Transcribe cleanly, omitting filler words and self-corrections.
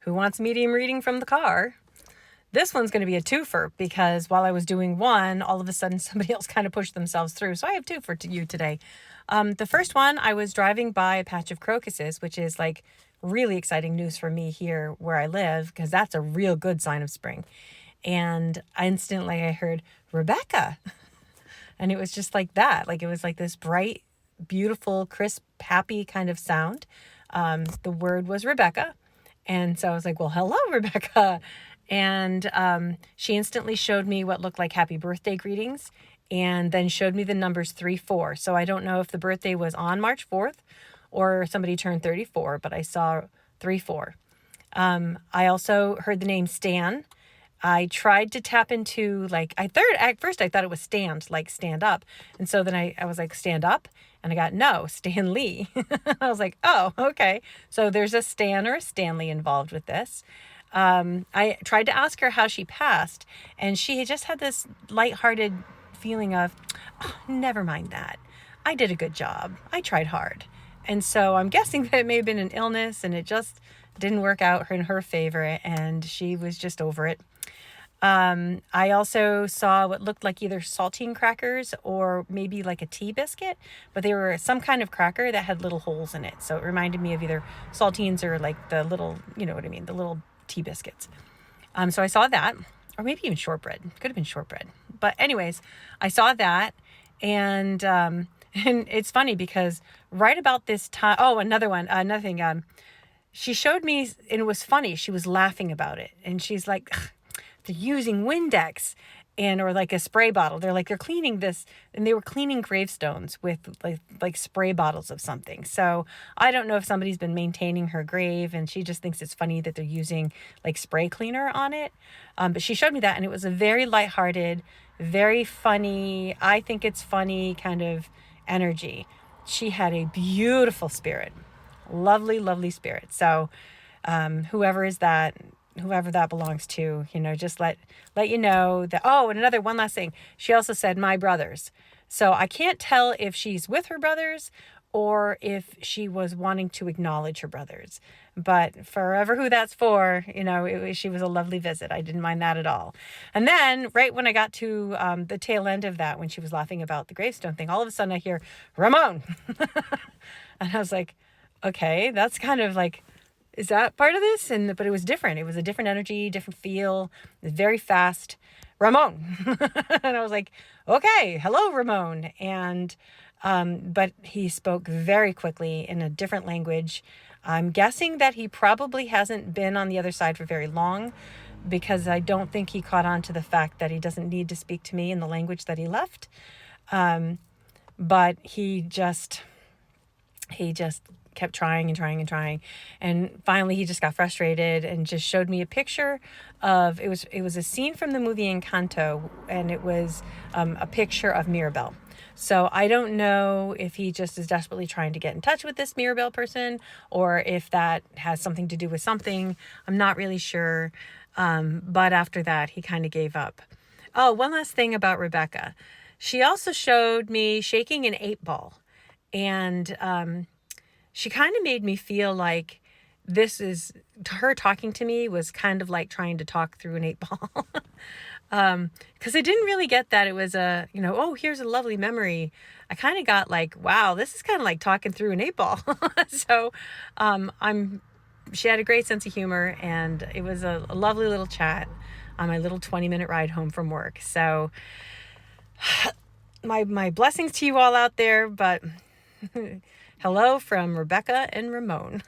Who wants medium reading from the car? This one's going to be a twofer because while I was doing one, all of a sudden somebody else kind of pushed themselves through. So I have two for you today. The first one, I was driving by a patch of crocuses, which is like really exciting news for me here where I live because that's a real good sign of spring. And instantly I heard Rebecca. And it was just like that. Like it was like this bright, beautiful, crisp, happy kind of sound. The word was Rebecca. And so I was like, well, hello, Rebecca. And she instantly showed me what looked like happy birthday greetings and then showed me the numbers 3-4. So I don't know if the birthday was on March 4th or somebody turned 34, but I saw 3-4. I also heard the name Stan. I tried to tap into at first I thought it was stand, like stand up. And so then I was like, stand up. And I got, no, Stan Lee. I was like, oh, okay. So there's a Stan or a Stanley involved with this. I tried to ask her how she passed, and she just had this lighthearted feeling of, oh, never mind that. I did a good job. I tried hard. And so I'm guessing that it may have been an illness and it just didn't work out in her favor, and she was just over it. I also saw what looked like either saltine crackers or maybe like a tea biscuit, but they were some kind of cracker that had little holes in it. So it reminded me of either saltines or like the little, you know what I mean, the little tea biscuits. So I saw that, or maybe even shortbread. Could have been shortbread. But anyways, I saw that, and and it's funny because right about this time, another thing, she showed me, and it was funny. She was laughing about it, and she's like, they're using Windex or like a spray bottle. They're cleaning this, and they were cleaning gravestones with like spray bottles of something. So I don't know if somebody's been maintaining her grave and she just thinks it's funny that they're using like spray cleaner on it. But she showed me that, and it was a very lighthearted, very funny, I think it's funny kind of energy. She had a beautiful spirit, lovely, lovely spirit. So whoever that belongs to, just let you know that. Oh, and one last thing. She also said, my brothers. So I can't tell if she's with her brothers or if she was wanting to acknowledge her brothers. But forever who that's for, she was a lovely visit. I didn't mind that at all. And then right when I got to the tail end of that, when she was laughing about the gravestone thing, all of a sudden I hear, Ramon. And I was like, okay, that's kind of like, is that part of this? But it was different. It was a different energy, different feel. It was very fast. Ramon. And I was like, okay, hello, Ramon. And, but he spoke very quickly in a different language. I'm guessing that he probably hasn't been on the other side for very long, because I don't think he caught on to the fact that he doesn't need to speak to me in the language that he left. But he just kept trying and trying and trying. And finally he just got frustrated and just showed me a picture of, it was a scene from the movie Encanto, and it was a picture of Mirabel. So I don't know if he just is desperately trying to get in touch with this Mirabel person, or if that has something to do with something. I'm not really sure. But after that, he kind of gave up. Oh, one last thing about Rebecca. She also showed me shaking an 8-ball. And she kind of made me feel like her talking to me was kind of like trying to talk through an 8-ball. Because I didn't really get that it was oh, here's a lovely memory. I kind of got like, wow, this is kind of like talking through an 8-ball. So she had a great sense of humor, and it was a lovely little chat on my little 20-minute ride home from work. So my blessings to you all out there, but hello from Rebecca and Ramon.